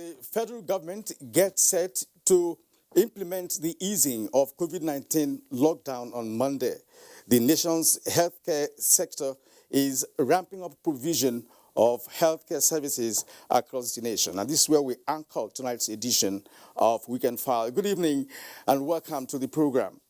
the federal government gets set to implement the easing of COVID-19 lockdown on Monday, the nation's healthcare sector is ramping up provision of healthcare services across the nation. And this is where we anchor tonight's edition of Weekend File. Good evening and welcome to the program.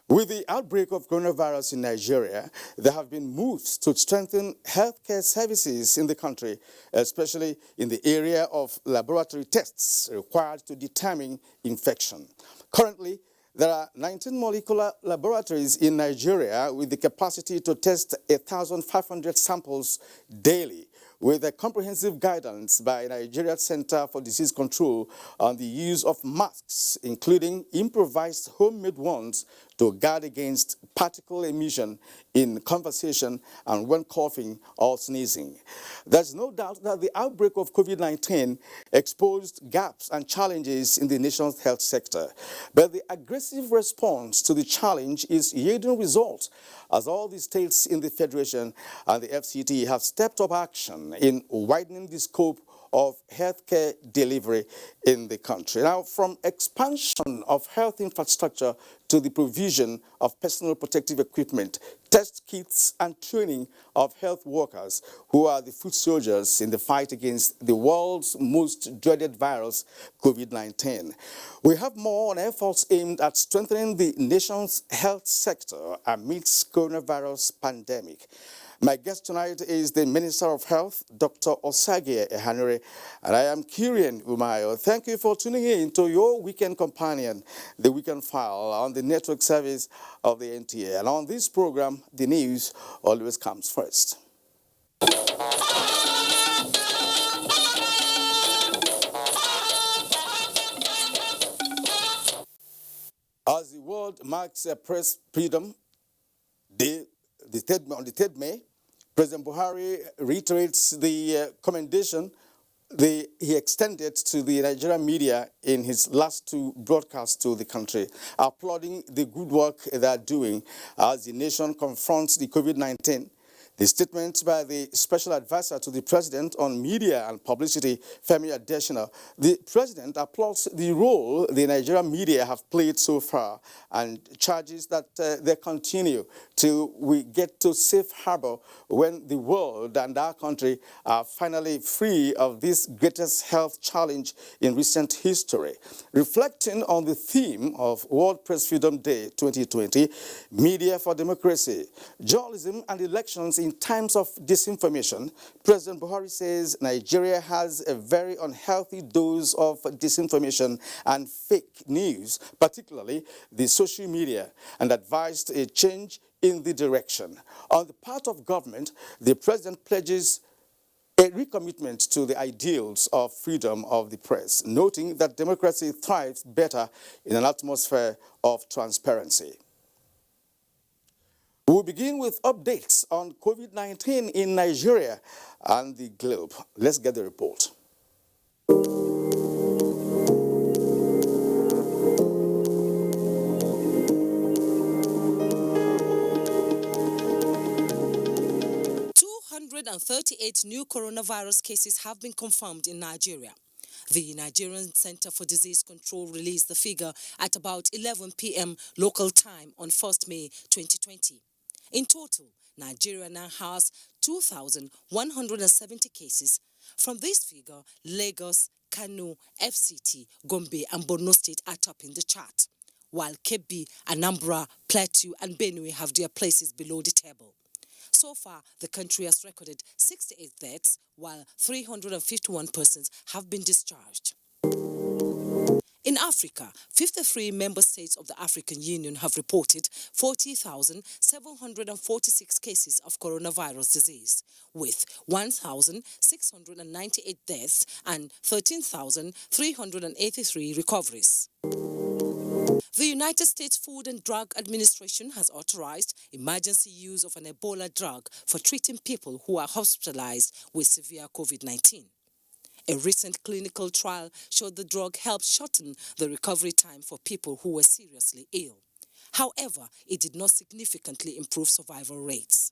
With the outbreak of coronavirus in Nigeria, there have been moves to strengthen healthcare services in the country, especially in the area of laboratory tests required to determine infection. Currently, there are 19 molecular laboratories in Nigeria with the capacity to test 1,500 samples daily, with a comprehensive guidance by Nigeria Center for Disease Control on the use of masks, including improvised homemade ones to guard against particle emission in conversation and when coughing or sneezing. There's no doubt that the outbreak of COVID-19 exposed gaps and challenges in the nation's health sector. But the aggressive response to the challenge is yielding results, as all the states in the Federation and the FCT have stepped up action in widening the scope of healthcare delivery in the country. Now, from expansion of health infrastructure to the provision of personal protective equipment, test kits and training of health workers who are the foot soldiers in the fight against the world's most dreaded virus, COVID-19. We have more on efforts aimed at strengthening the nation's health sector amidst coronavirus pandemic. My guest tonight is the Minister of Health, Dr. Osagie Ehanure, and I am Kirian Umayo. Thank you for tuning in to your weekend companion, the Weekend File, on the network service of the NTA. And on this program, the news always comes first. As the world marks Press Freedom Day, on the 3rd May, President Buhari reiterates the commendation he extended to the Nigerian media in his last 2 broadcasts to the country, applauding the good work they are doing as the nation confronts the COVID-19. The statement by the Special Advisor to the President on Media and Publicity, Femi Adesina, the President applauds the role the Nigerian media have played so far and charges that they continue till we get to safe harbor when the world and our country are finally free of this greatest health challenge in recent history. Reflecting on the theme of World Press Freedom Day 2020, Media for Democracy, Journalism and Elections in times of disinformation, President Buhari says Nigeria has a very unhealthy dose of disinformation and fake news, particularly the social media, and advised a change in the direction. On the part of government, the President pledges a recommitment to the ideals of freedom of the press, noting that democracy thrives better in an atmosphere of transparency. We'll begin with updates on COVID-19 in Nigeria and the globe. Let's get the report. And 38 new coronavirus cases have been confirmed in Nigeria. The Nigerian Center for Disease Control released the figure at about 11 p.m. local time on 1st May 2020. In total, Nigeria now has 2,170 cases. From this figure, Lagos, Kano, FCT, Gombe and Borno State are topping the chart, while Kebbi, Anambra, Plateau and Benue have their places below the table. So far, the country has recorded 68 deaths, while 351 persons have been discharged. In Africa, 53 member states of the African Union have reported 40,746 cases of coronavirus disease, with 1,698 deaths and 13,383 recoveries. The United States Food and Drug Administration has authorized emergency use of an Ebola drug for treating people who are hospitalized with severe COVID-19. A recent clinical trial showed the drug helped shorten the recovery time for people who were seriously ill. However, it did not significantly improve survival rates.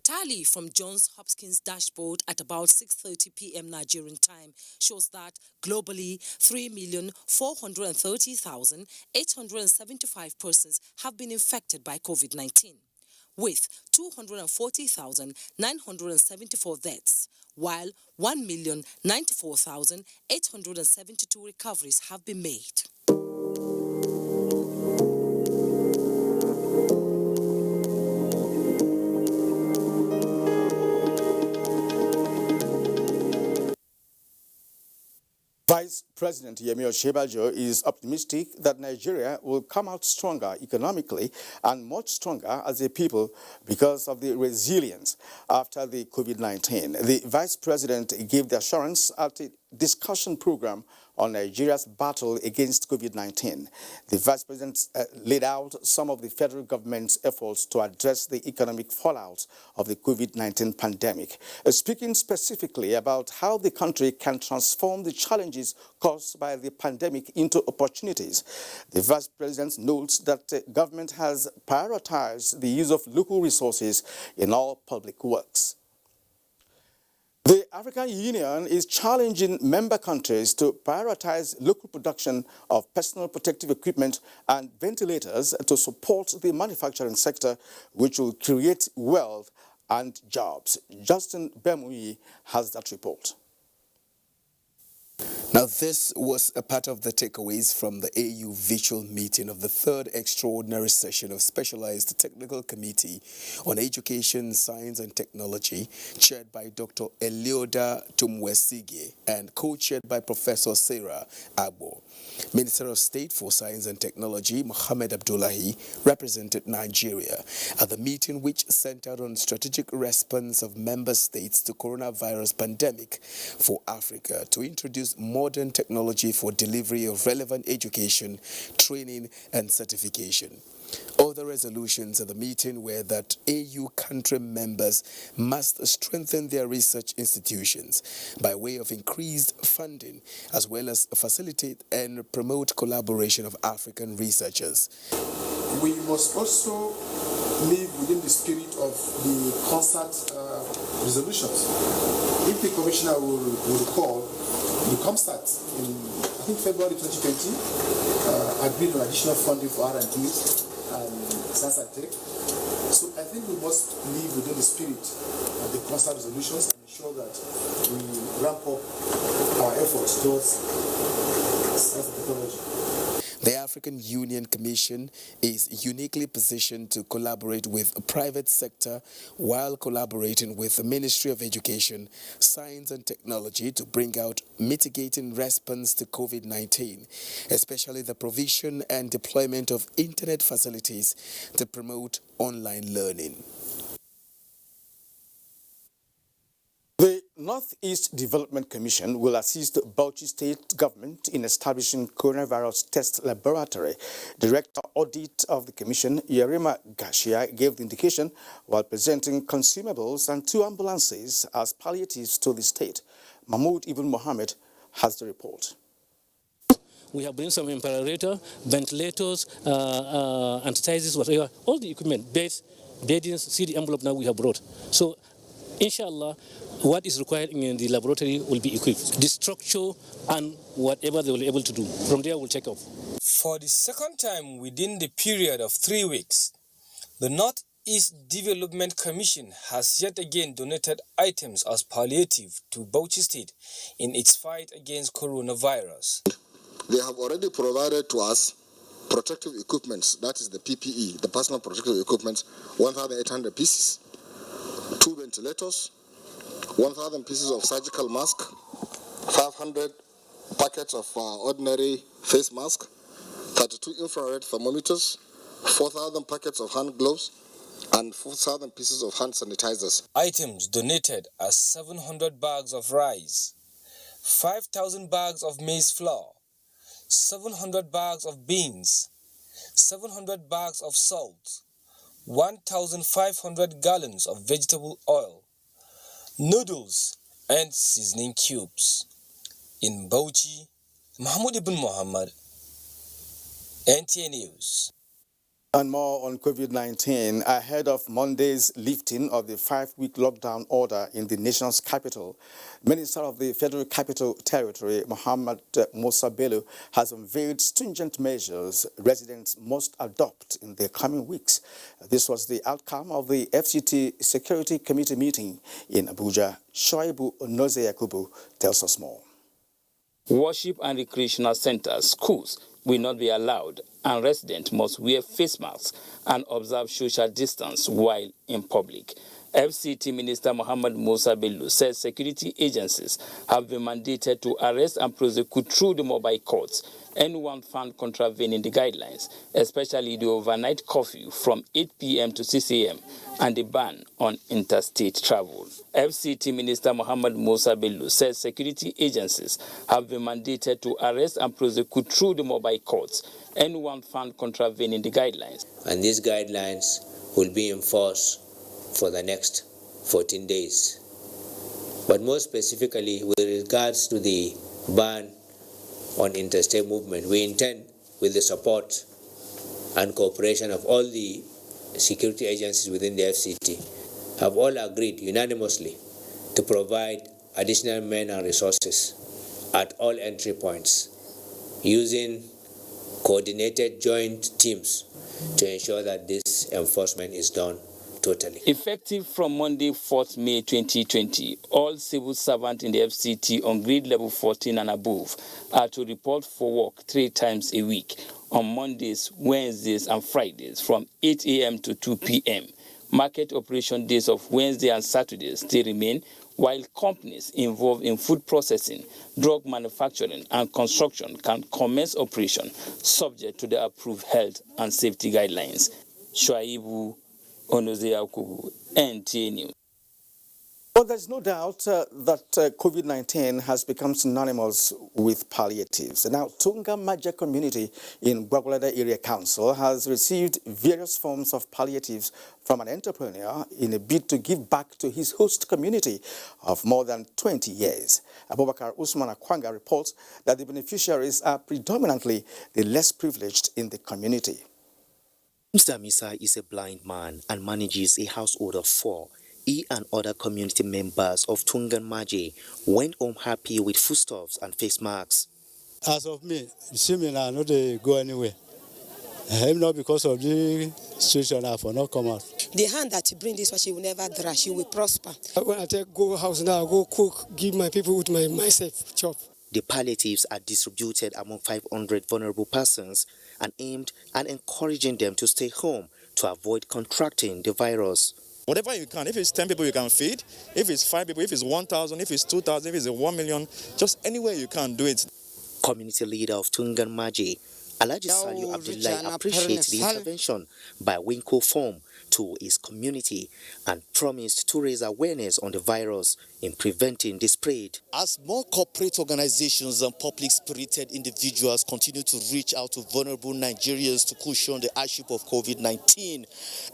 Tally from Johns Hopkins dashboard at about 6:30 p.m. Nigerian time shows that globally 3,430,875 persons have been infected by COVID-19, with 240,974 deaths, while 1,094,872 recoveries have been made. Vice President Emir is optimistic that Nigeria will come out stronger economically and much stronger as a people because of the resilience after the COVID-19. The Vice President gave the assurance at a discussion program on Nigeria's battle against COVID-19. The Vice President laid out some of the federal government's efforts to address the economic fallout of the COVID-19 pandemic, speaking specifically about how the country can transform the challenges caused by the pandemic into opportunities. The Vice President notes that the government has prioritized the use of local resources in all public works. The African Union is challenging member countries to prioritize local production of personal protective equipment and ventilators to support the manufacturing sector, which will create wealth and jobs. Justin Bemui has that report. Now, this was a part of the takeaways from the AU virtual meeting of the third extraordinary session of Specialized Technical Committee on Education, Science and Technology, chaired by Dr. Elioda Tumwesige and co-chaired by Professor Sarah Agbo. Minister of State for Science and Technology, Mohammed Abdullahi, represented Nigeria at the meeting, which centered on strategic response of member states to coronavirus pandemic for Africa to introduce modern technology for delivery of relevant education, training, and certification. Other resolutions at the meeting were that AU country members must strengthen their research institutions by way of increased funding, as well as facilitate and promote collaboration of African researchers. We must also live within the spirit of the concert resolutions. If the Commissioner will recall, the ComStat in, I think, February 2020 agreed on additional funding for R&D and science and tech. So I think we must live within the spirit of the ComStat resolutions and ensure that we ramp up our efforts towards science and technology. The African Union Commission is uniquely positioned to collaborate with the private sector while collaborating with the Ministry of Education, Science and Technology to bring out mitigating response to COVID-19, especially the provision and deployment of internet facilities to promote online learning. The Northeast Development Commission will assist Bauchi State government in establishing coronavirus test laboratory. Director Audit of the Commission, Yerima Gashia, gave the indication while presenting consumables and 2 ambulances as palliatives to the state. Mahmoud Ibn Mohammed has the report. We have bring some imperator, ventilators, antithesis, whatever, all the equipment, beds, beddings, see the envelope now we have brought. So, inshallah, what is required in the laboratory will be equipped. The structure and whatever they will be able to do. From there, we'll take off. For the second time within the period of 3 weeks, the Northeast Development Commission has yet again donated items as palliative to Bauchi State in its fight against coronavirus. They have already provided to us protective equipment, that is the PPE, the personal protective equipment, 1,800 pieces, 2 ventilators, 1,000 pieces of surgical mask, 500 packets of ordinary face mask, 32 infrared thermometers, 4,000 packets of hand gloves, and 4,000 pieces of hand sanitizers. Items donated are 700 bags of rice, 5,000 bags of maize flour, 700 bags of beans, 700 bags of salt, 1,500 gallons of vegetable oil, noodles, and seasoning cubes. In Bauchi, Mahmoud Ibn Muhammad, NTA News. And more on COVID-19. Ahead of Monday's lifting of the 5-week lockdown order in the nation's capital, Minister of the Federal Capital Territory, Mohammed Musa Bello, has unveiled stringent measures residents must adopt in the coming weeks. This was the outcome of the FCT Security Committee meeting in Abuja. Shoaibu Onoze Yakubu tells us more. Worship and recreational centers, schools will not be allowed, and residents must wear face masks and observe social distance while in public. FCT Minister Mohammed Musa Bello says security agencies have been mandated to arrest and prosecute through the mobile courts anyone found contravening the guidelines, especially the overnight curfew from 8 p.m. to 6 a.m. and the ban on interstate travel. FCT Minister Mohammed Musa Bello says security agencies have been mandated to arrest and prosecute through the mobile courts anyone found contravening the guidelines. And these guidelines will be enforced for the next 14 days. But more specifically, with regards to the ban on interstate movement, we intend, with the support and cooperation of all the security agencies within the FCT, have all agreed unanimously to provide additional men and resources at all entry points, using coordinated joint teams to ensure that this enforcement is done totally. Effective from Monday, 4th May 2020, all civil servants in the FCT on grade level 14 and above are to report for work 3 times a week on Mondays, Wednesdays, and Fridays from 8 a.m. to 2 p.m. Market operation days of Wednesday and Saturdays still remain, while companies involved in food processing, drug manufacturing, and construction can commence operation subject to the approved health and safety guidelines. Shoaibu Onoze Yakubu, NTA News. Well, there's no doubt that COVID-19 has become synonymous with palliatives. Now, Tunga Maja community in Gwagwalada Area Council has received various forms of palliatives from an entrepreneur in a bid to give back to his host community of more than 20 years. Abubakar Usman Akwanga reports that the beneficiaries are predominantly the less privileged in the community. Mr. Misa is a blind man and manages a household of 4. He and other community members of Tungan Maje went home happy with foodstuffs and face masks. As of me, see me now, not go anywhere. Not because of the situation, I will not come out. The hand that you bring this one, she will never dry, she will prosper. When I go house now, I go cook, give my people with myself chop. The palliatives are distributed among 500 vulnerable persons and aimed at encouraging them to stay home to avoid contracting the virus. Whatever you can, if it's 10 people you can feed, if it's 5 people, if it's 1,000, if it's 2,000, if it's 1 million, just anywhere you can do it. Community leader of Tungan Maje, Alhaji Saliu Abdullahi, appreciates the intervention by Winko Form to his community and promised to raise awareness on the virus in preventing the spread. As more corporate organizations and public-spirited individuals continue to reach out to vulnerable Nigerians to cushion the hardship of COVID-19,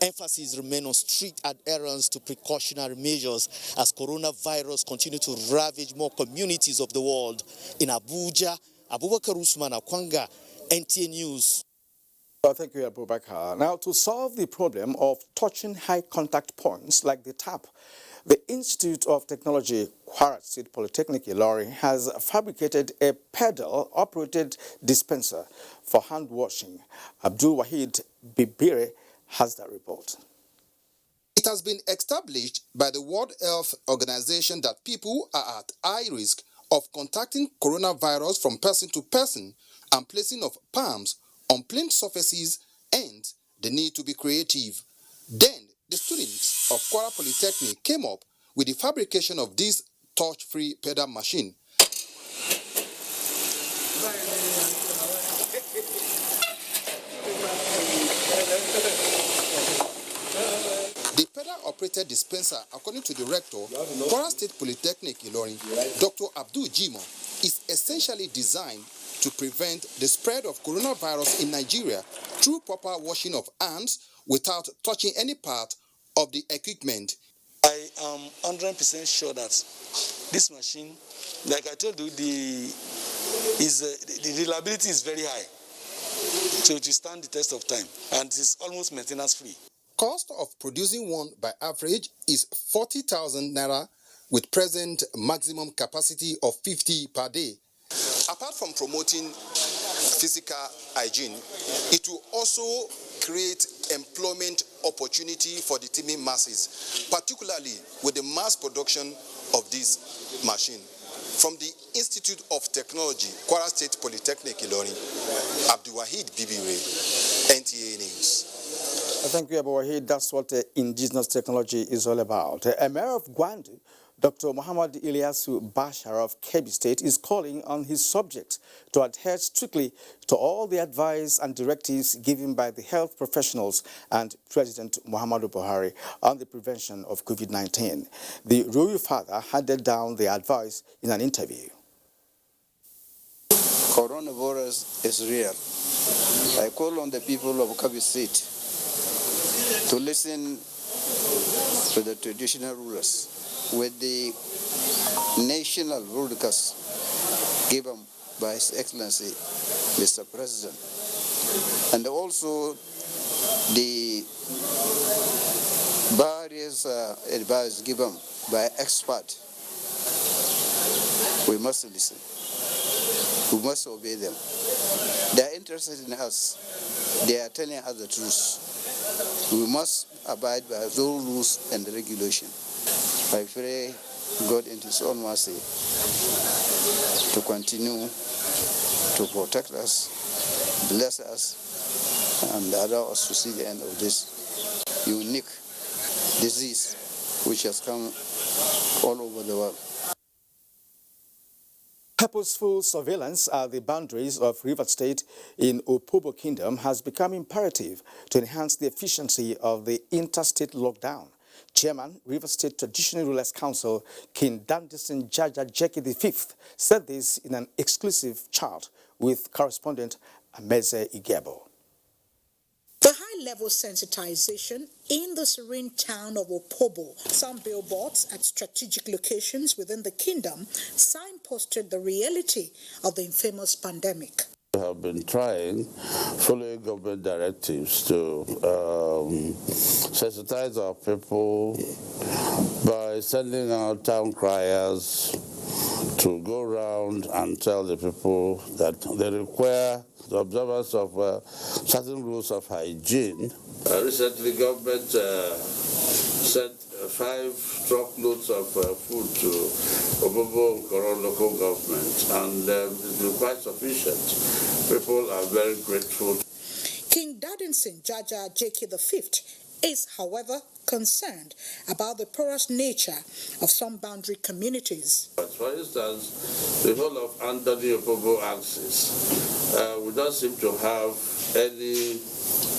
emphasis remains on strict adherence to precautionary measures as coronavirus continue to ravage more communities of the world. In Abuja, Abubakar Usman Akwanga, NTA News. Well, thank you, Abubakar. Now, to solve the problem of touching high contact points like the tap, the Institute of Technology, Kwara State Polytechnic, Ilorin, has fabricated a pedal-operated dispenser for hand washing. Abdul Wahid Bibire has that report. It has been established by the World Health Organization that people are at high risk of contacting coronavirus from person to person and placing of palms on plain surfaces and the need to be creative. Then, the students of Kwara Polytechnic came up with the fabrication of this touch-free pedal machine. The pedal-operated dispenser, according to the rector, Kwara State Polytechnic Ilorin, Dr. Abdul Jimo, is essentially designed to prevent the spread of coronavirus in Nigeria through proper washing of hands without touching any part of the equipment. I am 100% sure that this machine, like I told you, the reliability is very high. So it will stand the test of time, and it is almost maintenance free. Cost of producing one by average is 40,000 naira with present maximum capacity of 50 per day. Apart from promoting physical hygiene, it will also create employment opportunity for the teeming masses, particularly with the mass production of this machine. From the Institute of Technology, Kwara State Polytechnic, Ilorin, Abdulwahid Bibire, NTA News. Thank you, Abu Wahid. That's what indigenous technology is all about. Emir of Gwandu, Dr. Muhammad Ilyasu Bashar of Kebbi State, is calling on his subjects to adhere strictly to all the advice and directives given by the health professionals and President Muhammadu Buhari on the prevention of COVID-19. The royal father handed down the advice in an interview. Coronavirus is real. I call on the people of Kebbi State to listen to the traditional rulers with the national broadcast given by His Excellency Mr. President, and also the various advice given by experts. We must listen. We must obey them. They are interested in us. They are telling us the truth. We must abide by those rules and regulations. I pray God in His own mercy to continue to protect us, bless us, and allow us to see the end of this unique disease which has come all over the world. Purposeful surveillance at the boundaries of River State in Opobo Kingdom has become imperative to enhance the efficiency of the interstate lockdown. Chairman, River State Traditional Rulers Council, King Dandison Jaja Jeki V, said this in an exclusive chat with correspondent Ameze Igebo. The high-level sensitization in the serene town of Opobo, some billboards at strategic locations within the kingdom signposted the reality of the infamous pandemic. We have been trying, following government directives, to sensitize our people by sending out town criers to go around and tell the people that they require the observance of certain rules of hygiene. Recently, government sent 5 truckloads of food to Obobo Nkoro local government, and it is quite sufficient. People are very grateful. King Dadinson Jaja Jeki V is, however, concerned about the porous nature of some boundary communities. But for instance, the whole of Anthony Opobo axis, we don't seem to have any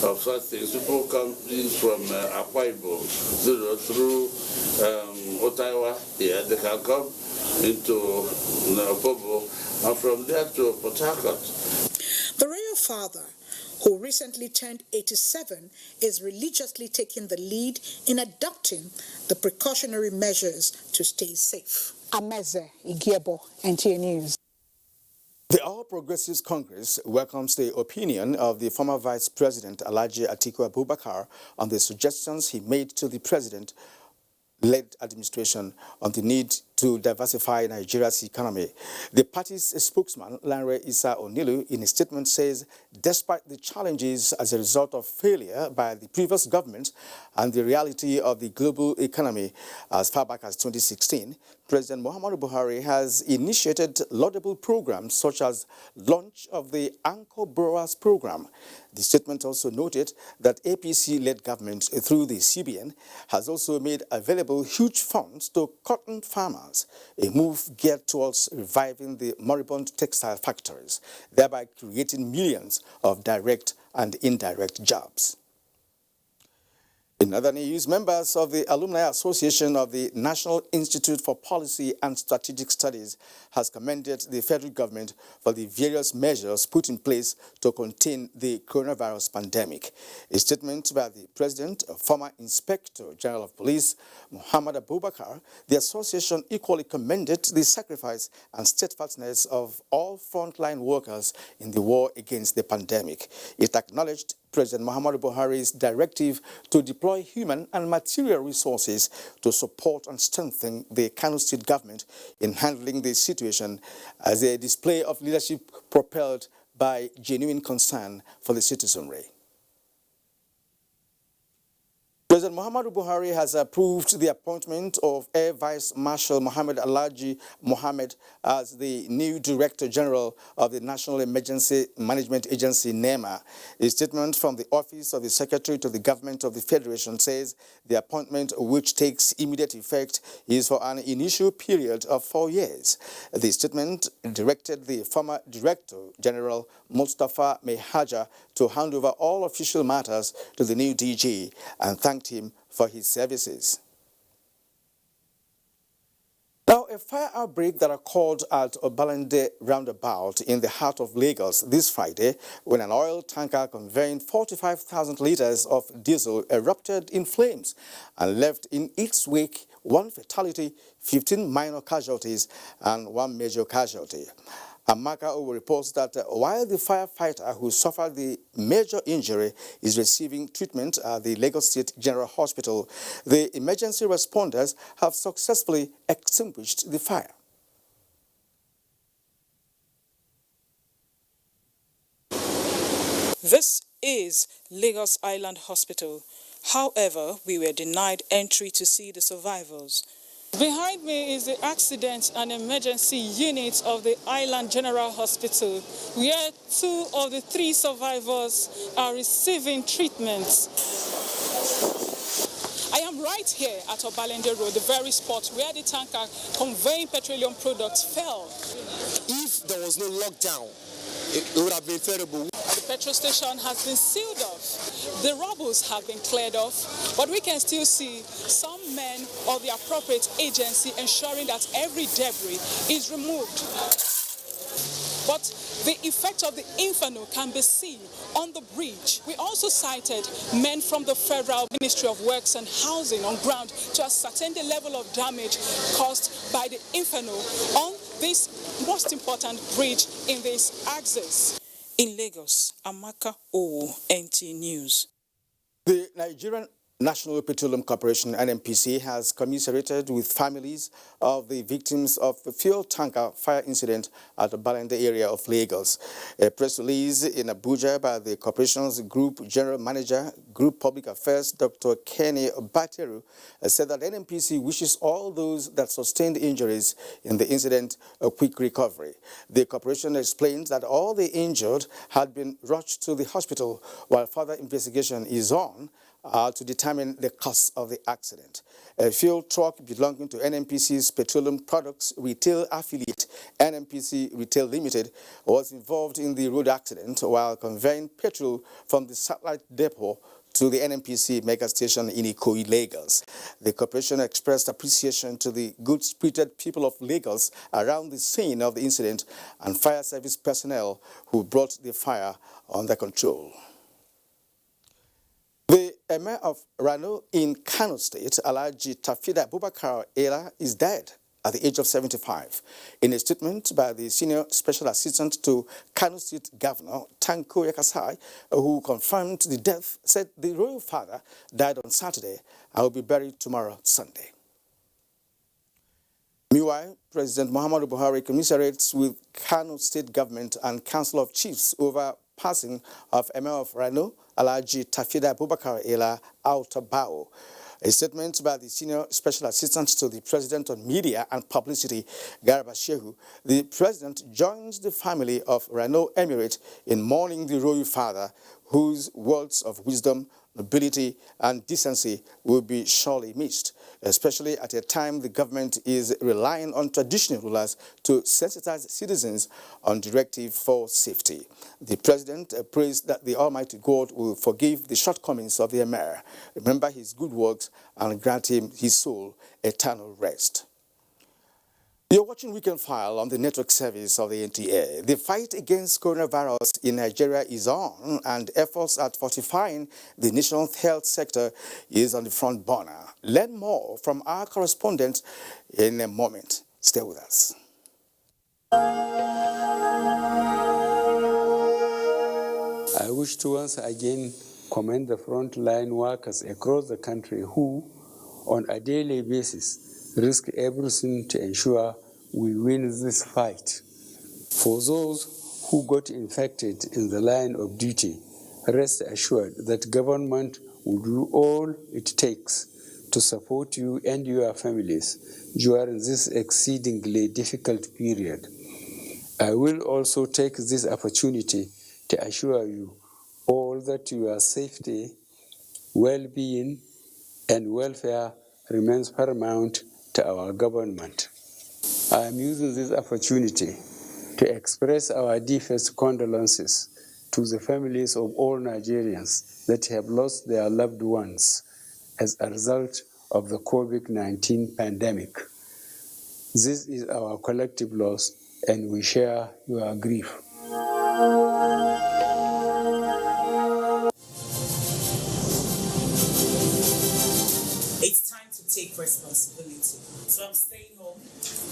of such things. People come in from Akwa Ibom through Ottawa here. They can come into Opobo and from there to Port Harcourt. The royal father, who recently turned 87, is religiously taking the lead in adopting the precautionary measures to stay safe. Ameze Igebo, NTA News. The All Progressives Congress welcomes the opinion of the former Vice President Alhaji Atiku Abubakar on the suggestions he made to the president-led administration on the need to diversify Nigeria's economy. The party's spokesman, Lanre Issa Onilu, in a statement says, despite the challenges as a result of failure by the previous government and the reality of the global economy as far back as 2016, President Muhammadu Buhari has initiated laudable programs such as launch of the Anchor Borrowers Program. The statement also noted that APC-led government through the CBN has also made available huge funds to cotton farmers, a move geared towards reviving the moribund textile factories, thereby creating millions of direct and indirect jobs. In In other news, members of the Alumni Association of the National Institute for Policy and Strategic Studies has commended the federal government for the various measures put in place to contain the coronavirus pandemic. A statement by the president, former Inspector General of Police, Muhammad Abubakar, the association equally commended the sacrifice and steadfastness of all frontline workers in the war against the pandemic. It acknowledged President Muhammadu Buhari's directive to deploy human and material resources to support and strengthen the Kano State government in handling the situation as a display of leadership propelled by genuine concern for the citizenry. President Muhammadu Buhari has approved the appointment of Air Vice Marshal Mohammed Alhaji Mohammed as the new Director General of the National Emergency Management Agency, NEMA. A statement from the Office of the Secretary to the Government of the Federation says the appointment, which takes immediate effect, is for an initial period of 4 years. The statement directed the former Director General Mustafa Mehaja to hand over all official matters to the new DG and thanked him for his services. Now, a fire outbreak that occurred at Obalende roundabout in the heart of Lagos this Friday when an oil tanker conveying 45,000 liters of diesel erupted in flames and left in its wake 1 fatality, 15 minor casualties, and 1 major casualty. Amaka Owo reports that while the firefighter who suffered the major injury is receiving treatment at the Lagos State General Hospital, the emergency responders have successfully extinguished the fire. This is Lagos Island Hospital. However, we were denied entry to see the survivors. Behind me is the accident and emergency unit of the Island General Hospital, where 2 of the 3 survivors are receiving treatment. I am right here at Obalende Road, the very spot where the tanker conveying petroleum products fell. If there was no lockdown, it would have been terrible. The petrol station has been sealed off. The rubbles have been cleared off, but we can still see some men of the appropriate agency ensuring that every debris is removed. But the effect of the inferno can be seen on the bridge. We also cited men from the Federal Ministry of Works and Housing on ground to ascertain the level of damage caused by the inferno on this most important bridge in this axis. In Lagos, Amaka Owo, NT News. The Nigerian National Petroleum Corporation, NNPC, has commiserated with families of the victims of the fuel tanker fire incident at the Balende area of Lagos. A press release in Abuja by the corporation's Group General Manager, Group Public Affairs, Dr. Kenny Bateru, said that NNPC wishes all those that sustained injuries in the incident a quick recovery. The corporation explains that all the injured had been rushed to the hospital while further investigation is on to determine the cause of the accident. A fuel truck belonging to NNPC's Petroleum Products Retail Affiliate, NNPC Retail Limited, was involved in the road accident while conveying petrol from the satellite depot to the NNPC mega station in Ikoyi, Lagos. The corporation expressed appreciation to the good-spirited people of Lagos around the scene of the incident and fire service personnel who brought the fire under control. The Emir of Rano in Kano State, Alhaji Tafida Abubakar Ela, is dead at the age of 75. In a statement by the Senior Special Assistant to Kano State Governor, Tanko Yakasai, who confirmed the death, said the royal father died on Saturday and will be buried tomorrow, Sunday. Meanwhile, President Muhammadu Buhari commiserates with Kano State Government and Council of Chiefs over passing of Emir of Rano, Alhaji Tafida Abubakar Ela Autabao. A statement by the Senior Special Assistant to the President on Media and Publicity, Garba Shehu, the President joins the family of Rano Emirate in mourning the royal father whose words of wisdom, nobility, and decency will be surely missed, especially at a time the government is relying on traditional rulers to sensitize citizens on directive for safety. The president prays that the Almighty God will forgive the shortcomings of the Emir, remember his good works, and grant him his soul eternal rest. You're watching Weekend File on the network service of the NTA. The fight against coronavirus in Nigeria is on, and efforts at fortifying the nation's health sector is on the front burner. Learn more from our correspondent in a moment. Stay with us. I wish to once again commend the frontline workers across the country who, on a daily basis, risk everything to ensure we win this fight. For those who got infected in the line of duty, rest assured that government will do all it takes to support you and your families during this exceedingly difficult period. I will also take this opportunity to assure you all that your safety, well-being, and welfare remains paramount to our government. I am using this opportunity to express our deepest condolences to the families of all Nigerians that have lost their loved ones as a result of the COVID-19 pandemic. This is our collective loss, and we share your grief. It's time to take responsibility. So I'm staying home,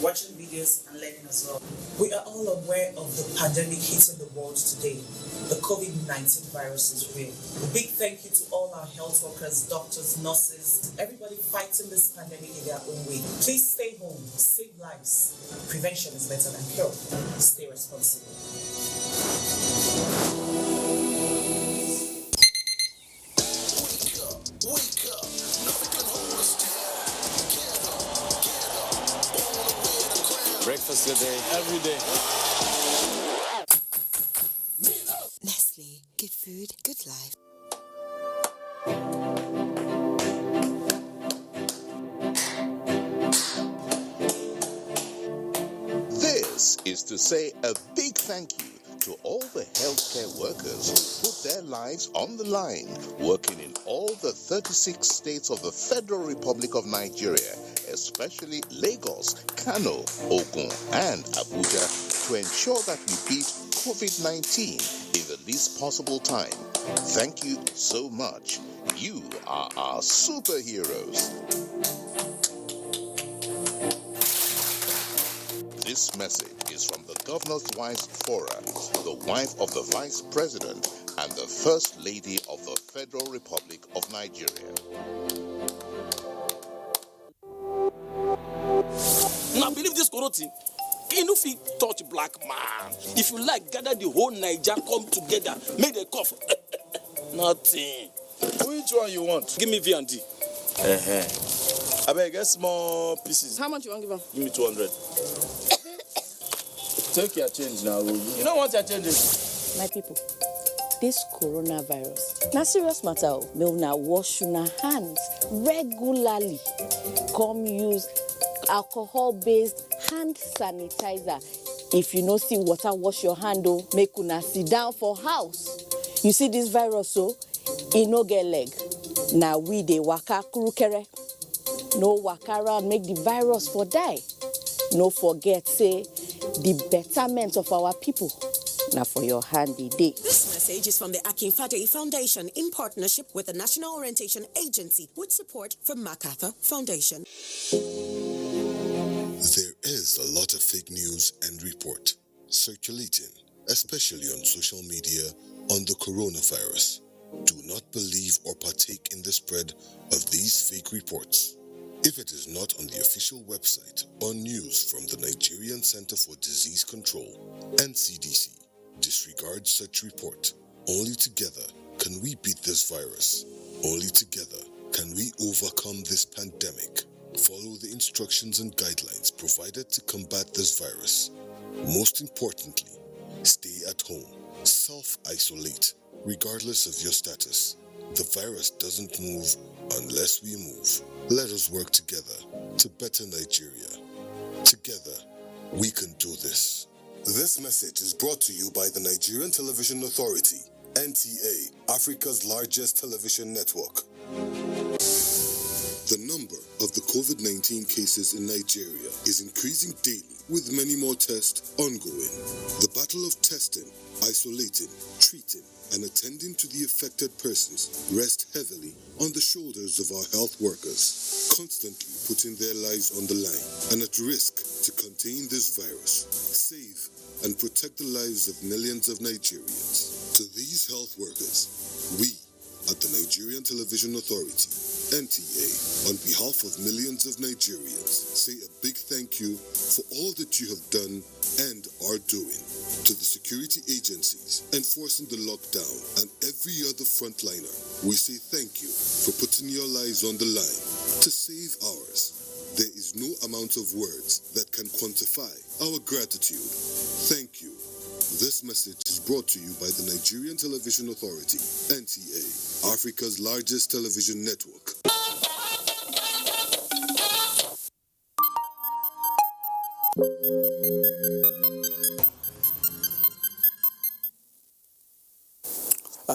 watching videos and learning as well. We are all aware of the pandemic hitting the world today. The COVID-19 virus is real. A big thank you to all our health workers, doctors, nurses, everybody fighting this pandemic in their own way. Please stay home, save lives. Prevention is better than cure. Stay responsible. Breakfast today, every day. Nestle, good food, good life. This is to say a big thank you to all the healthcare workers who put their lives on the line, working in all the 36 states of the Federal Republic of Nigeria, especially Lagos, Kano, Ogun, and Abuja, to ensure that we beat COVID-19 in the least possible time. Thank you so much. You are our superheroes. This message is from the Governor's Wives Forum, the wife of the Vice President and the First Lady of the Federal Republic of Nigeria. Now believe this Koroti. You know if you touch black man, if you like, gather the whole Niger, come together, make the cough. Nothing. Which one you want? Give me V and D. I beg, get small pieces. How much you want to give him? Give me 200. Take your change now. You don't want your change. My people, this coronavirus, na serious matter. May una wash una hands regularly. Come use alcohol-based hand sanitizer. If you no see water, wash your hand. Make una sit down for house. You see this virus, so e no get leg. Now we dey waka kurukere. No waka around, make the virus for die. No forget, say, the betterment of our people. Now for your handy day. This message is from the Akinfade Foundation in partnership with the National Orientation Agency with support from MacArthur Foundation. There is a lot of fake news and report circulating, especially on social media, on the coronavirus. Do not believe or partake in the spread of these fake reports. If it is not on the official website or news from the Nigerian Center for Disease Control, NCDC, disregard such report. Only together can we beat this virus. Only together can we overcome this pandemic. Follow the instructions and guidelines provided to combat this virus. Most importantly, stay at home, self-isolate, Regardless of your status, the virus doesn't move unless we move. Let us work together to better Nigeria. Together, we can do this. This message is brought to you by the Nigerian Television Authority, NTA, Africa's largest television network. The number of the COVID-19 cases in Nigeria is increasing daily, with many more tests ongoing. The battle of testing, isolating, treating, and attending to the affected persons rests heavily on the shoulders of our health workers, constantly putting their lives on the line and at risk to contain this virus, save and protect the lives of millions of Nigerians. To these health workers, we at the Nigerian Television Authority, NTA, on behalf of millions of Nigerians, say a big thank you for all that you have done and are doing. To the security agencies enforcing the lockdown and every other frontliner, we say thank you for putting your lives on the line to save ours. There is no amount of words that can quantify our gratitude. Thank you. This message is brought to you by the Nigerian Television Authority, NTA, Africa's largest television network.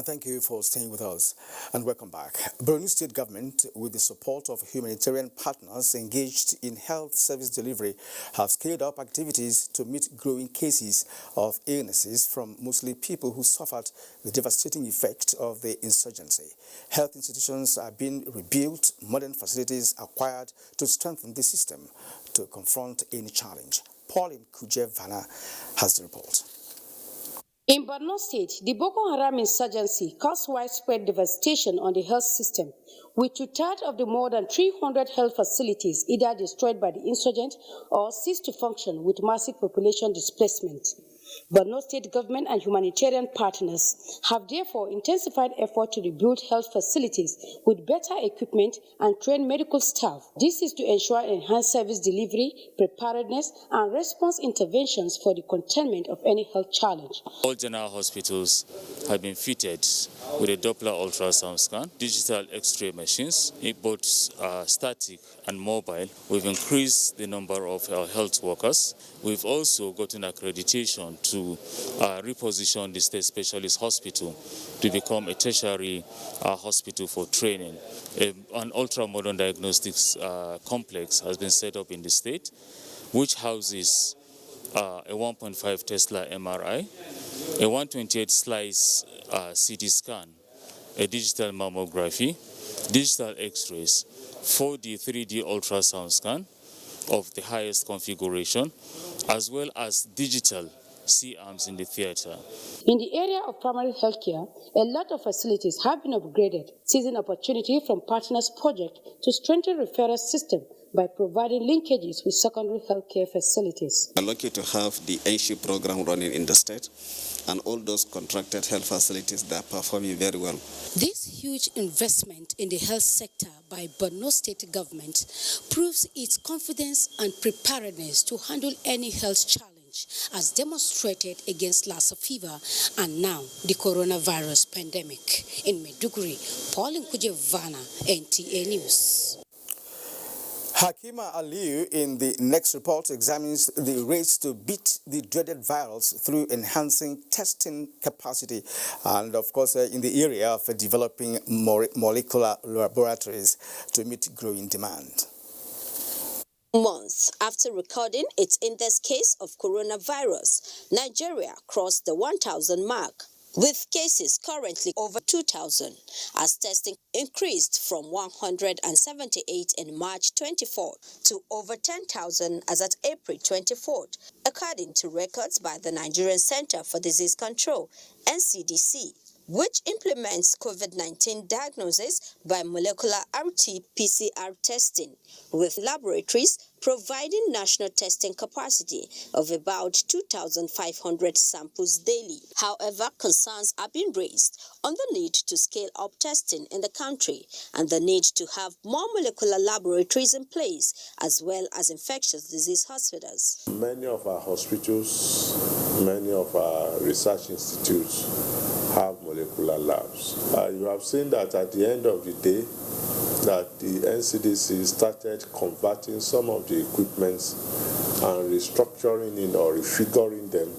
Thank you for staying with us and welcome back. Borno State government, with the support of humanitarian partners engaged in health service delivery, have scaled up activities to meet growing cases of illnesses from mostly people who suffered the devastating effect of the insurgency. Health institutions are being rebuilt, modern facilities acquired to strengthen the system to confront any challenge. Pauline Kujevana has the report. In Borno State, the Boko Haram insurgency caused widespread devastation on the health system, with 2/3 of the more than 300 health facilities either destroyed by the insurgent or ceased to function with massive population displacement. Borno State government and humanitarian partners have therefore intensified effort to rebuild health facilities with better equipment and trained medical staff. This is to ensure enhanced service delivery, preparedness, and response interventions for the containment of any health challenge. All general hospitals have been fitted with a Doppler ultrasound scan, digital X-ray machines, both static and mobile. We've increased the number of our health workers. We've also gotten accreditation to reposition the State Specialist Hospital to become a tertiary hospital for training. An ultra-modern diagnostics complex has been set up in the state, which houses a 1.5 Tesla MRI, a 128 slice CT scan, a digital mammography, digital X-rays, 4D, 3D ultrasound scan of the highest configuration, as well as digital C-arms in the theater. In the area of primary health care, a lot of facilities have been upgraded, seizing opportunity from partners' project to strengthen referral system by providing linkages with secondary health care facilities. I'm lucky to have the NSHIP program running in the state, and all those contracted health facilities that are performing very well. This huge investment in the health sector by Borno State government proves its confidence and preparedness to handle any health challenge, as demonstrated against Lassa fever and now the coronavirus pandemic. In Maiduguri, Pauline Kujevana, NTA News. Hakima Aliyu in the next report examines the race to beat the dreaded virus through enhancing testing capacity and, of course, in the area of developing molecular laboratories to meet growing demand. Months after recording its index case of coronavirus, Nigeria crossed the 1,000 mark, with cases currently over 2,000, as testing increased from 178 in March 24 to over 10,000 as at April 24, according to records by the Nigerian Center for Disease Control, NCDC, which implements COVID-19 diagnosis by molecular RT-PCR testing, with laboratories providing national testing capacity of about 2,500 samples daily. However, concerns are being raised on the need to scale up testing in the country and the need to have more molecular laboratories in place, as well as infectious disease hospitals. Many of our hospitals, many of our research institutes have molecular molecular labs. You have seen that at the end of the day, that the NCDC started converting some of the equipments and restructuring it or refiguring them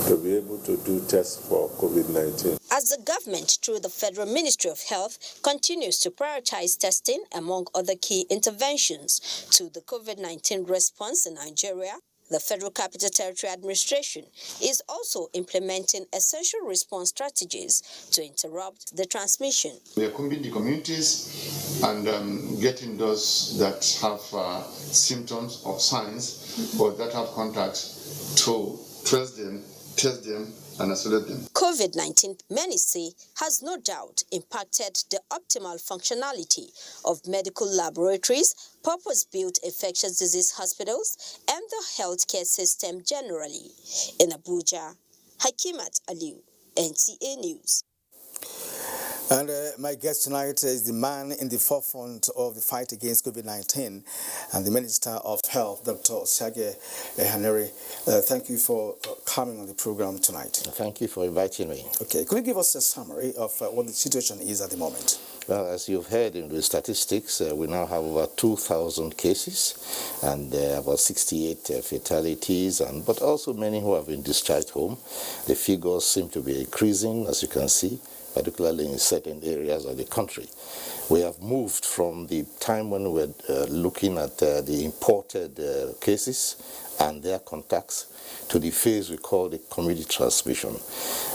to be able to do tests for COVID-19. As the government, through the Federal Ministry of Health, continues to prioritize testing among other key interventions to the COVID-19 response in Nigeria, the Federal Capital Territory Administration is also implementing essential response strategies to interrupt the transmission. We are combing the communities and getting those that have symptoms or signs or that have contacts to trace them, test them, and isolate them. COVID-19, many say, has no doubt impacted the optimal functionality of medical laboratories, purpose-built infectious disease hospitals, and the healthcare system generally. In Abuja, Hakimat Aliu, NTA News. And my guest tonight is the man in the forefront of the fight against COVID-19 and the Minister of Health, Dr. Osiage Ehanere. Thank you for coming on the program tonight. Thank you for inviting me. Okay, could you give us a summary of what the situation is at the moment? Well, as you've heard in the statistics, we now have over 2,000 cases and about 68 fatalities, but also many who have been discharged home. The figures seem to be increasing, as you can see, particularly in certain areas of the country. We have moved from the time when we were looking at the imported cases and their contacts to the phase we call the community transmission.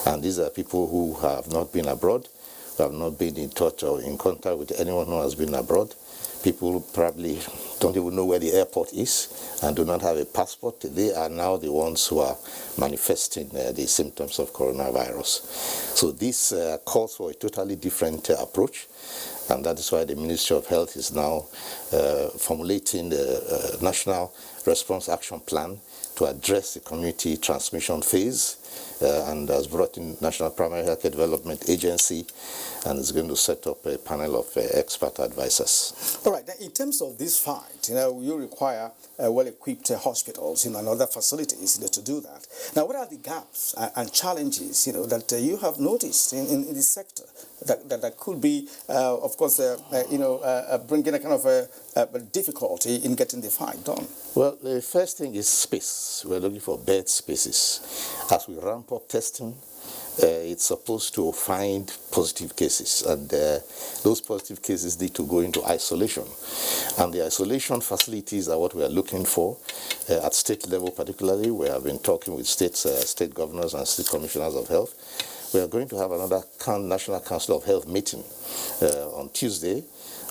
And these are people who have not been abroad, who have not been in touch or in contact with anyone who has been abroad. People who probably don't even know where the airport is and do not have a passport. They are now the ones who are manifesting the symptoms of coronavirus. So this calls for a totally different approach, and that is why the Ministry of Health is now formulating the National Response Action Plan to address the community transmission phase, and has brought in National Primary Healthcare Development Agency and is going to set up a panel of expert advisors. All right, now in terms of this fight, you require well-equipped hospitals, and other facilities, to do that. Now, what are the gaps and challenges, that you have noticed in this sector that could be, of course, bringing a kind of a difficulty in getting the fight done? Well, the first thing is space. We're looking for bed spaces. As we ramp up testing, it's supposed to find positive cases, and those positive cases need to go into isolation. And the isolation facilities are what we are looking for at state level particularly. We have been talking with state governors and state commissioners of health. We are going to have another National Council of Health meeting on Tuesday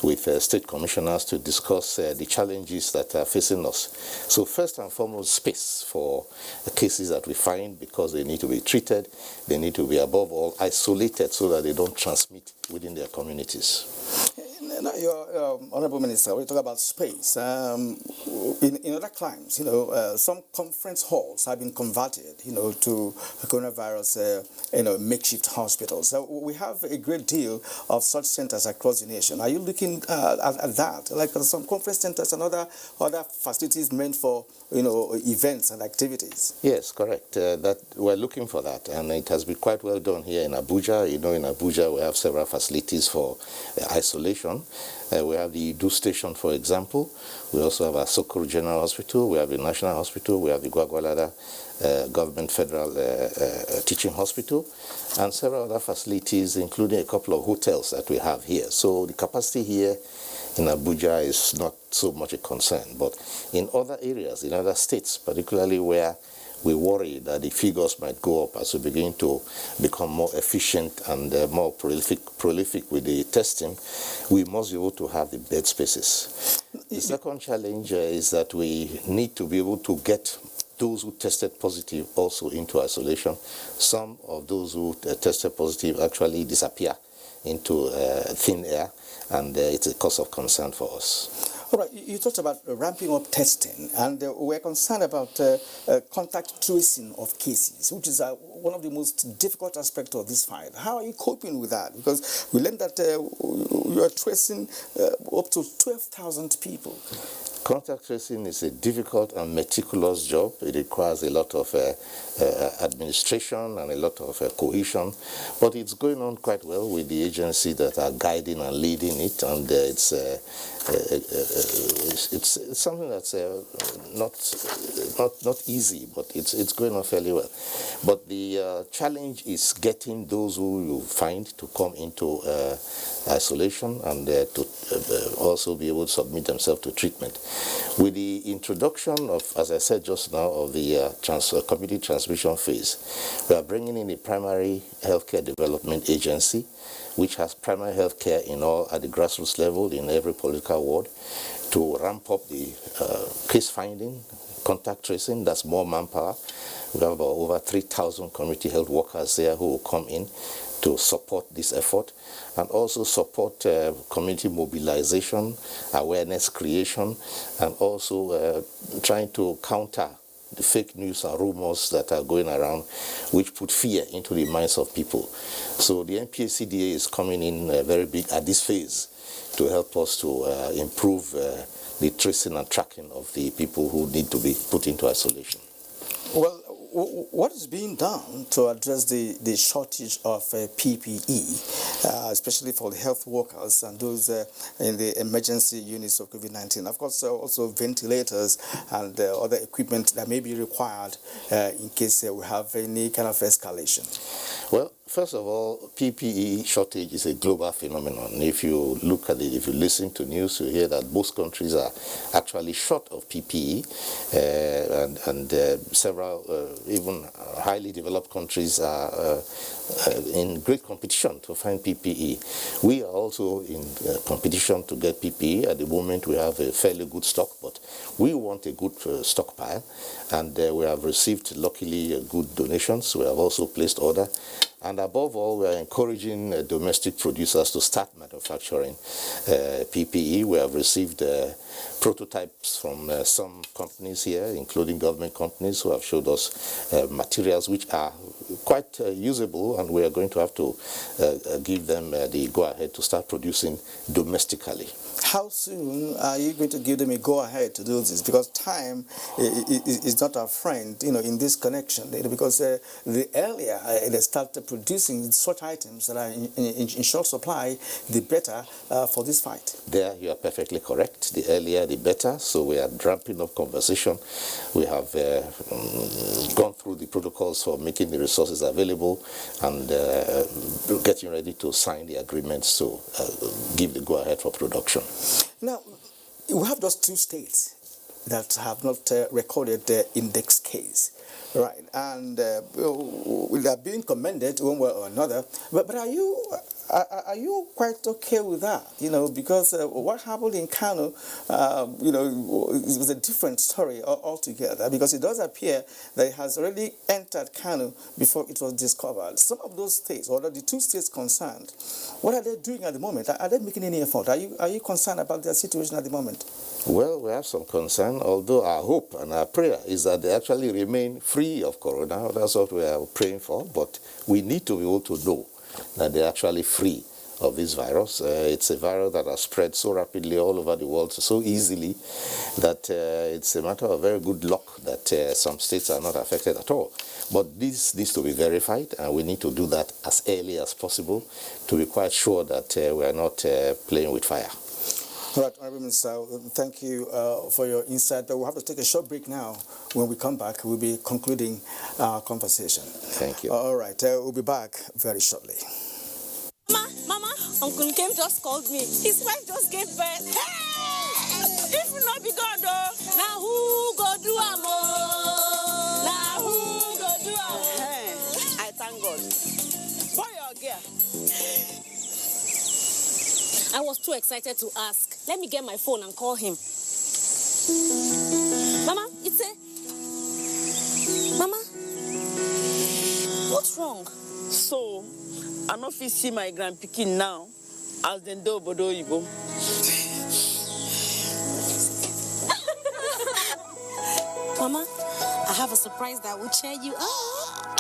with state commissioners to discuss the challenges that are facing us. So first and foremost, space for the cases that we find, because they need to be treated. They need to be, above all, isolated so that they don't transmit within their communities. Now, your Honorable Minister, we talk about space. In other climes, some conference halls have been converted, to coronavirus, makeshift hospitals. So we have a great deal of such centers across the nation. Are you looking at that, like some conference centers and other facilities meant for, events and activities? Yes, correct. That we're looking for that, and it has been quite well done here in Abuja. In Abuja, we have several facilities for isolation. We have the Idu Station, for example. We also have our Sokoro General Hospital. We have the National Hospital. We have the Gwagwalada Government Federal Teaching Hospital, and several other facilities, including a couple of hotels that we have here. So the capacity here in Abuja is not so much a concern. But in other areas, in other states, particularly where we worry that the figures might go up as we begin to become more efficient and more prolific with the testing, we must be able to have the bed spaces. The second challenge is that we need to be able to get those who tested positive also into isolation. Some of those who tested positive actually disappear into thin air, and it's a cause of concern for us. All right, you talked about ramping up testing, and we're concerned about contact tracing of cases, which is one of the most difficult aspects of this fight. How are you coping with that? Because we learned that you are tracing up to 12,000 people. Contact tracing is a difficult and meticulous job. It requires a lot of administration and a lot of cohesion, but it's going on quite well with the agency that are guiding and leading it, and it's something that's not easy, but it's going on fairly well. But the challenge is getting those who you find to come into isolation and to also be able to submit themselves to treatment. With the introduction of, as I said just now, of the community transmission phase, we are bringing in a primary healthcare development agency, which has primary healthcare at the grassroots level in every political ward, to ramp up the case finding, contact tracing. That's more manpower. We have about over 3,000 community health workers there who will come in to support this effort, and also support community mobilization, awareness creation, and also trying to counter the fake news and rumors that are going around, which put fear into the minds of people. So the NPACDA is coming in very big at this phase to help us to improve the tracing and tracking of the people who need to be put into isolation. Well, what is being done to address the shortage of PPE, especially for the health workers and those in the emergency units of COVID-19? Of course, also ventilators and other equipment that may be required in case we have any kind of escalation. Well, first of all, PPE shortage is a global phenomenon. If you look at it, if you listen to news, you hear that most countries are actually short of PPE, and several, even highly developed countries are in great competition to find PPE. We are also in competition to get PPE. At the moment, we have a fairly good stock, but we want a good stockpile, and we have received, luckily, good donations. We have also placed order. And above all, we are encouraging domestic producers to start manufacturing PPE. We have received prototypes from some companies here, including government companies, who have showed us materials which are quite usable, and we are going to have to give them the go-ahead to start producing domestically. How soon are you going to give them a go-ahead to do this? Because time is not our friend, in this connection. Because the earlier they start producing such items that are in short supply, the better for this fight. There, you are perfectly correct. The earlier, the better. So we are ramping up conversation. We have gone through the protocols for making the resources available and getting ready to sign the agreements to give the go-ahead for production. Now, we have those two states that have not recorded the index case, right? And they are being commended one way or another. But are you quite okay with that? Because what happened in Kano, it was a different story altogether. Because it does appear that it has already entered Kano before it was discovered. Some of those states, or the two states concerned, what are they doing at the moment? Are they making any effort? Are you concerned about their situation at the moment? Well, we have some concern, although our hope and our prayer is that they actually remain free of corona. That's what we are praying for, but we need to be able to know that they're actually free of this virus. It's a virus that has spread so rapidly all over the world so easily that it's a matter of very good luck that some states are not affected at all. But this needs to be verified, and we need to do that as early as possible to be quite sure that we are not playing with fire. All right, Honorable Minister, thank you for your insight, but we'll have to take a short break now. When we come back, we'll be concluding our conversation. Thank you. All right, we'll be back very shortly. Mama, Uncle Kim just called me. His wife just gave birth. Hey! If we not be God, though, now who go do am? Now who go do am? Hey, I thank God. Boy or girl? I was too excited to ask. Let me get my phone and call him. Mama, it's a... Mama, what's wrong? So, I no fit see my grandpikin now as dem do obodo oyibo. Mama, I have a surprise that will cheer you up.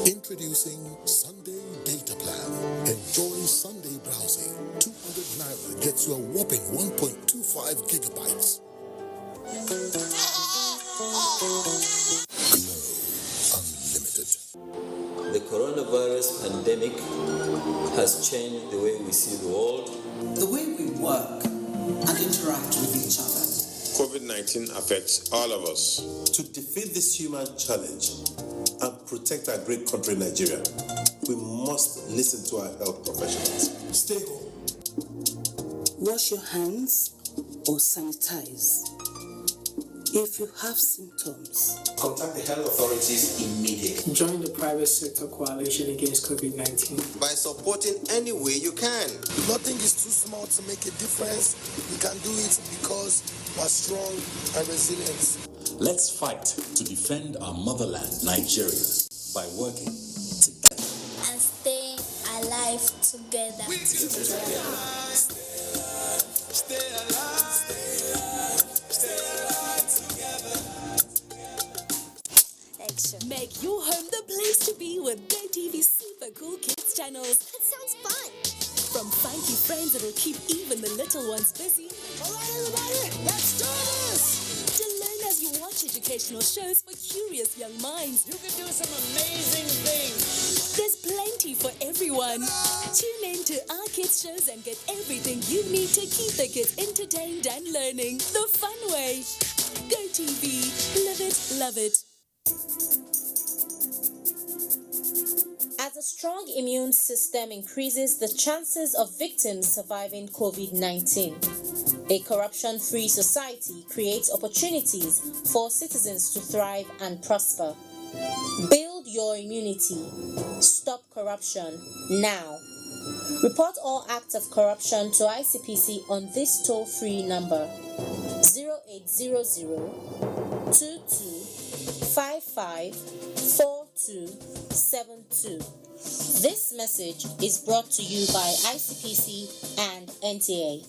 Introducing Sunday Data Plan. Enjoy Sunday browsing. 200 Naira gets you a whopping 1.25 gigabytes. Glow Unlimited. The coronavirus pandemic has changed the way we see the world, the way we work and interact with each other. COVID-19 affects all of us. To defeat this human challenge and protect our great country, Nigeria, we must listen to our health professionals. Stay home. Wash your hands or sanitize. If you have symptoms, contact the health authorities immediately. Join the private sector coalition against COVID-19 by supporting any way you can. Nothing is too small to make a difference. We can do it because we're strong and resilient. Let's fight to defend our motherland, Nigeria, by working together and stay alive together. Stay alive, stay alive, stay alive, stay alive together. Make your home the place to be with GoTV's super cool kids channels. That sounds fun. From funky friends that'll keep even the little ones busy. All right, everybody, let's do this! To learn as you watch educational shows for curious young minds. You can do some amazing things. There's plenty for everyone. Tune in to our kids shows and get everything you need to keep the kids entertained and learning the fun way. GoTV, live it, love it. As a strong immune system increases the chances of victims surviving COVID-19, a corruption-free society creates opportunities for citizens to thrive and prosper. Build your immunity. Stop corruption now. Report all acts of corruption to ICPC on this toll-free number 0800 22 55 4272. This message is brought to you by ICPC and NTA.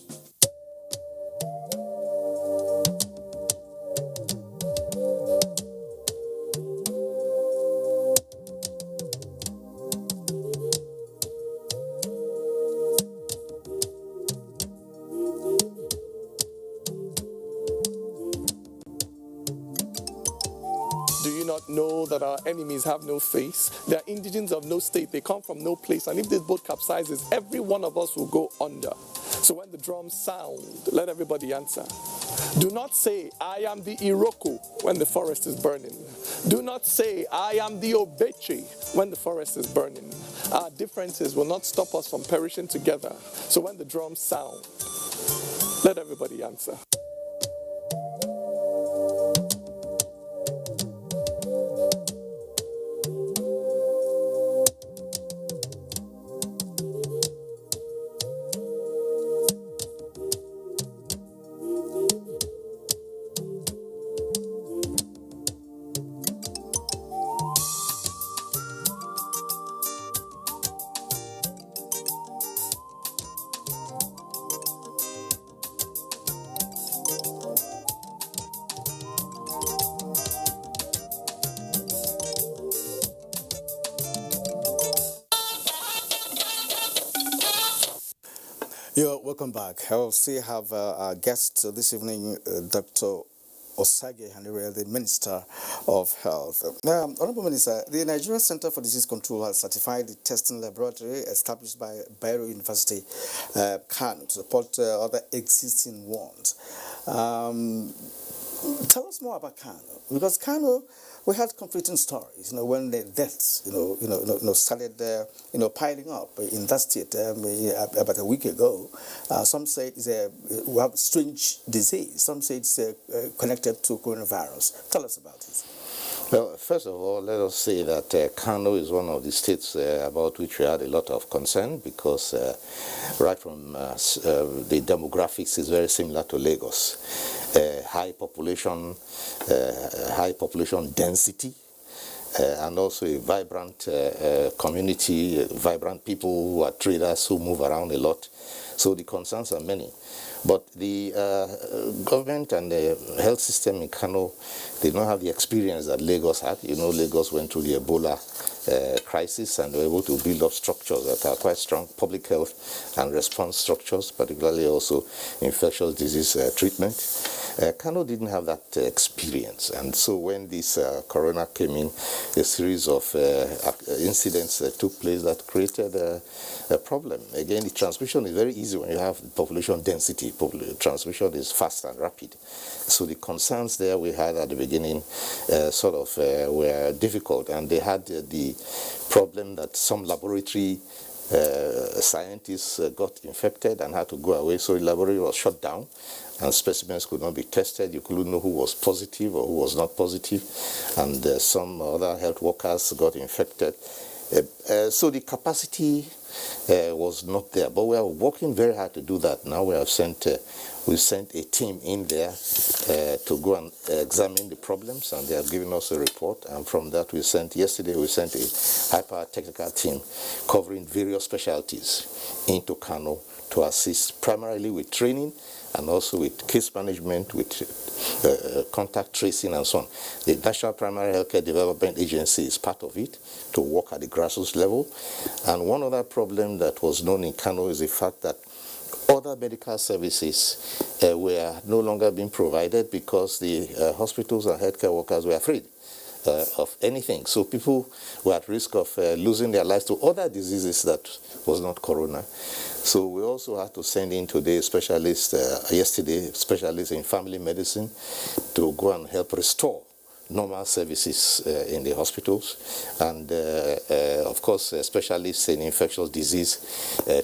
Know that our enemies have no face. They are indigents of no state. They come from no place. And if this boat capsizes, every one of us will go under. So when the drums sound, let everybody answer. Do not say, I am the Iroko when the forest is burning. Do not say, I am the Obeche when the forest is burning. Our differences will not stop us from perishing together. So when the drums sound, let everybody answer. You're welcome back. I will still have our guest this evening, Dr. Osage Hanire, the Minister of Health. Honorable Minister, the Nigerian Center for Disease Control has certified the testing laboratory established by Bayero University, Kano, to support other existing ones. Tell us more about Kano, because Kano, we had conflicting stories, when the deaths, started, piling up in that state about a week ago. Some say we have a strange disease. Some say it's connected to coronavirus. Tell us about it. Well, first of all, let us say that Kano is one of the states about which we had a lot of concern because right from the demographics is very similar to Lagos. High population density, and also a vibrant community, vibrant people who are traders who move around a lot. So the concerns are many. But the government and the health system in Kano did not have the experience that Lagos had. You know, Lagos went through the Ebola crisis and were able to build up structures that are quite strong, public health and response structures, particularly also infectious disease treatment. Kano didn't have that experience, and so when this corona came in, a series of incidents took place that created a problem. Again, the transmission is very easy when you have population density. Transmission is fast and rapid. So the concerns there we had at the beginning were difficult, and they had the problem that some laboratory scientists got infected and had to go away, so the laboratory was shut down and specimens could not be tested. You couldn't know who was positive or who was not positive, and some other health workers got infected. So the capacity was not there, but we are working very hard to do that. Now we have sent a team in there to go and examine the problems, and they have given us a report. And from that, yesterday we sent a hyper technical team covering various specialties into Kano to assist primarily with training and also with case management, with contact tracing and so on. The National Primary Healthcare Development Agency is part of it to work at the grassroots level. And one other problem that was known in Kano is the fact that other medical services were no longer being provided because the hospitals and healthcare workers were afraid of anything. So people were at risk of losing their lives to other diseases that was not corona. So we also had to send in today yesterday specialists in family medicine to go and help restore normal services in the hospitals, and of course specialists in infectious disease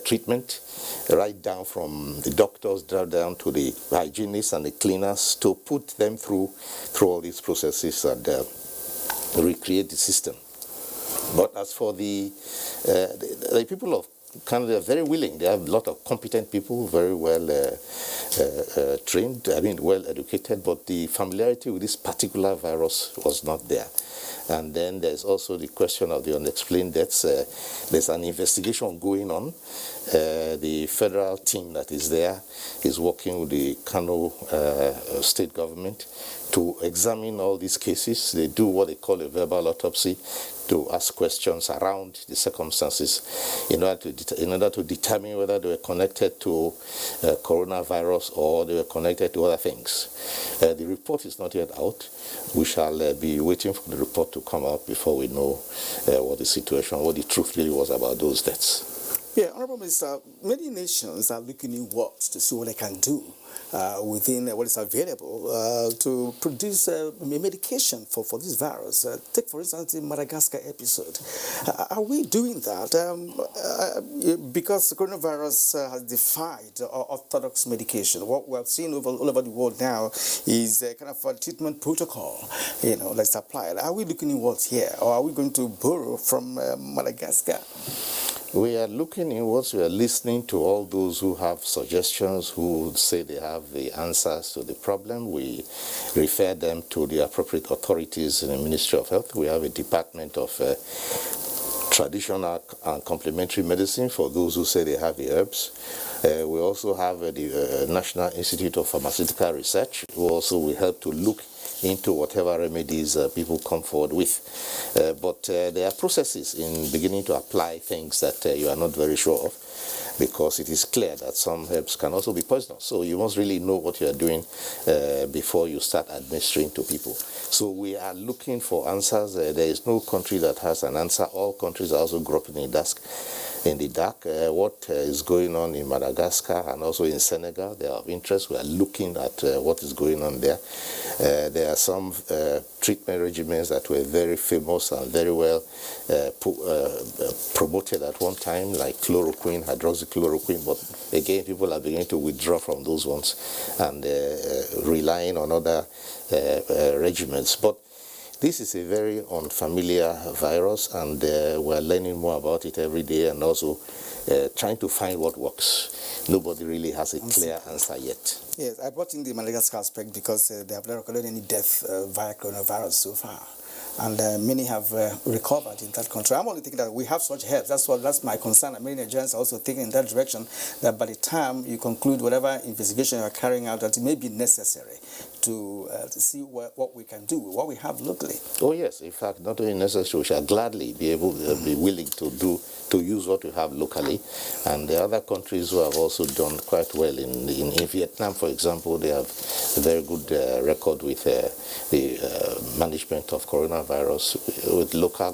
treatment, right down from the doctors down to the hygienists and the cleaners, to put them through all these processes and recreate the system. But as for the people of Canada, are very willing. They have a lot of competent people, very well trained, well educated, but the familiarity with this particular virus was not there. And then there's also the question of the unexplained deaths. There's an investigation going on. The federal team that is there is working with the Kano state government to examine all these cases. They do what they call a verbal autopsy to ask questions around the circumstances in order to determine whether they were connected to coronavirus or they were connected to other things. The report is not yet out. We shall be waiting for the report to come out before we know what the situation, what the truth really was about those deaths. Yeah, Honorable Minister, many nations are looking inwards to see what they can do within what is available to produce a medication for this virus. Take, for instance, the Madagascar episode. Are we doing that? Because the coronavirus has defied orthodox medication. What we have seen all over the world now is a kind of a treatment protocol, that's applied. Are we looking inwards here, or are we going to borrow from Madagascar? We are looking inwards. We are listening to all those who have suggestions, who say they have the answers to the problem. We refer them to the appropriate authorities in the Ministry of Health. We have a department of traditional and complementary medicine for those who say they have the herbs. We also have the National Institute of Pharmaceutical Research, who also will help to look into whatever remedies people come forward with. But there are processes in beginning to apply things that you are not very sure of, because it is clear that some herbs can also be poisonous. So you must really know what you are doing before you start administering to people. So we are looking for answers. There is no country that has an answer. All countries are also groping in the dark. What is going on in Madagascar and also in Senegal, they are of interest. We are looking at what is going on there. There are some treatment regimens that were very famous and very well promoted at one time, like chloroquine, hydroxychloroquine, but again people are beginning to withdraw from those ones and relying on other regimens. But this is a very unfamiliar virus, and we're learning more about it every day, and also trying to find what works. Nobody really has a clear answer yet. Yes, I brought in the Madagascar aspect because they have not recorded any death via coronavirus so far. and many have recovered in that country. I'm only thinking that we have such herbs. That's my concern. And many Nigerians are also thinking in that direction, that by the time you conclude whatever investigation you are carrying out, that it may be necessary to see what we can do, what we have locally. Oh yes, in fact, not only necessary, we shall gladly be willing to use what we have locally, and the other countries who have also done quite well in Vietnam, for example, they have a very good record with the management of coronavirus with local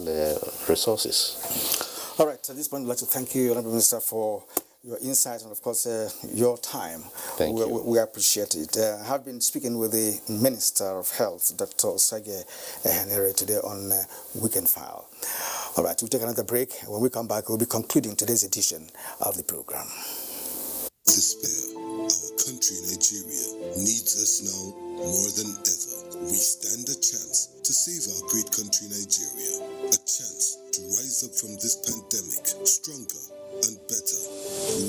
resources. All right, at this point, I'd like to thank you, Honorable Minister, for your insight and, of course, your time. Thank you. We appreciate it. I have been speaking with the Minister of Health, Dr. Sage Henry, today on Weekend File. All right, we'll take another break. When we come back, we'll be concluding today's edition of the program. Despair. Our country, Nigeria, needs us now more than ever. We stand a chance to save our great country, Nigeria. A chance to rise up from this pandemic stronger and better.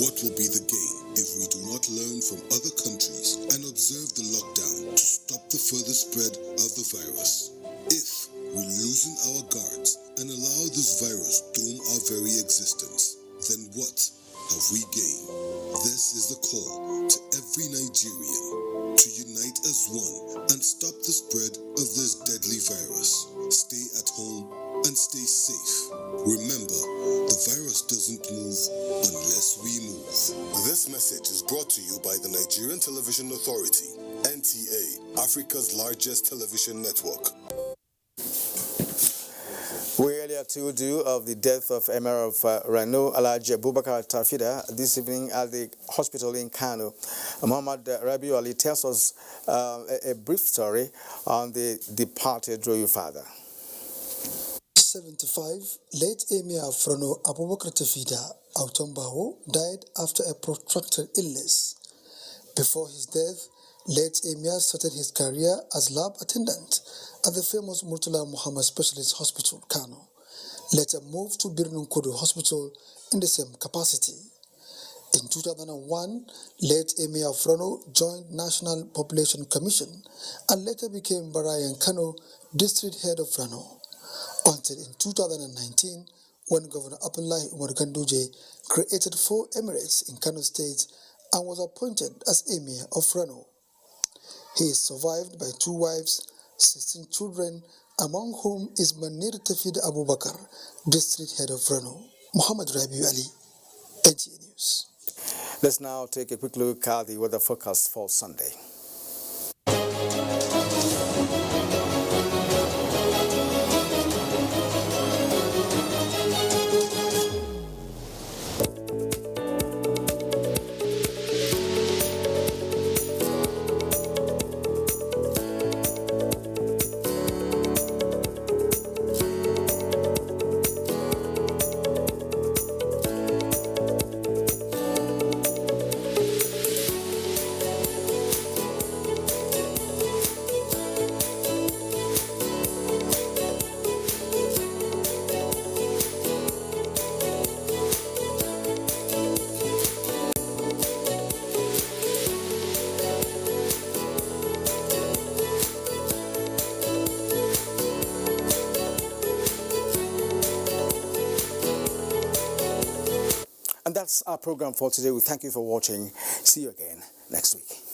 What will be the gain if we do not learn from other countries and observe the lockdown to stop the further spread of the virus? If we loosen our guards and allow this virus doom our very existence, then what have we gained? This is the call to every Nigerian to unite as one and stop the spread of this deadly virus. Stay at home and stay safe. Remember, the virus doesn't move unless we move. This message is brought to you by the Nigerian Television Authority, NTA, Africa's largest television network. We earlier told you of the death of Emir of Rano, Alhaji Abubakar Tafida, this evening at the hospital in Kano. Muhammad Rabiu Ali tells us a brief story on the departed royal father. 75, late Emir of Rano Abubakar Tafida Autombaho died after a protracted illness. Before his death, late Emir started his career as lab attendant at the famous Murtala Muhammad Specialist Hospital, Kano. Later moved to Birnin Kudu Hospital in the same capacity. In 2001, late Emir of Rano joined National Population Commission and later became Barayan Kano district head of Rano. Until in 2019, when Governor Abdullahi Umar Ganduje created 4 emirates in Kano State and was appointed as Emir of Rano. He is survived by 2 wives, 16 children, among whom is Manir Tafid Abubakar, district head of Rano. Muhammad Rabiu Ali, NTA News. Let's now take a quick look at the weather forecast for Sunday. And that's our program for today. We thank you for watching. See you again next week.